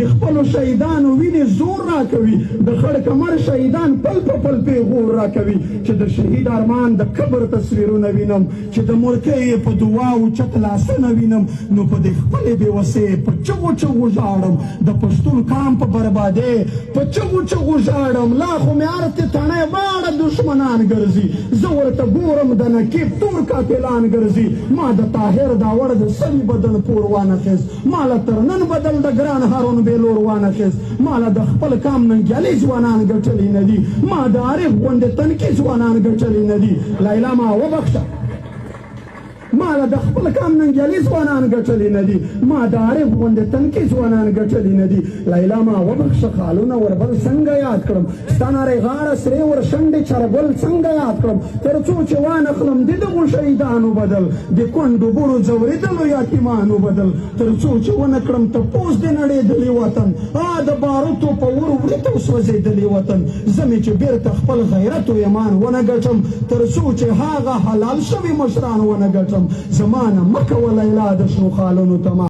د خپلو شهیدانو وینې زور راکوي، د خړ کمر شهیدان پل په پل پیغور راکوي چې د شهید ارمان د قبر تصویرونه وینم، چې د مورکۍ په دعاو چت لاسونه وینم، نو په دې خپلې بېوسۍ په چغو چغو ژاړم، د پښتون قام په بربادۍ په چغو چغو ژاړم. لا خو مې ارتې تڼۍ واړه دشمنان ګرځي، زه ورته ګورم د نقیب تور قاتلان ګرځي. ما د طاهر داوړ د سوي بدن پور وانخیست، ما له تر نن بدل د ګران هارون بېلور وانخیست، ما له د خپل قام ننګیالي ځوانان ګټلي نه دي، ما د عارف غوندې تنکي ځوانان ګټلي نه دي. لیلا ما وبخښه، ما له د خپل قام ننګیالي ځوانان ګټلي نه دي، ما د عارف غوندې تنکي ځوانان ګټلي نه دي. لیلا ما وبخښه، خالونه وربل څنګه یاد کړم، ستا نرۍ غاړه سرې ورشنډې چرګل څنګه یاد کړم، تر څو چې وانخلم د دغو شهیدانو بدل، د کونډو بوړو ځورېدلو یتیمانو بدل، تر څو چې ونه کړم تپوس د نړېدلي وطن، د باروتو په ور وړتو سوځېدلي وطن. زه مې چې بېرته خپل غیرت و ایمان ونه ګټم، تر څو چې هغه حلال شوي مشران ونه ګټم. زما نه مه کوه لیلا د شنو خالونو تما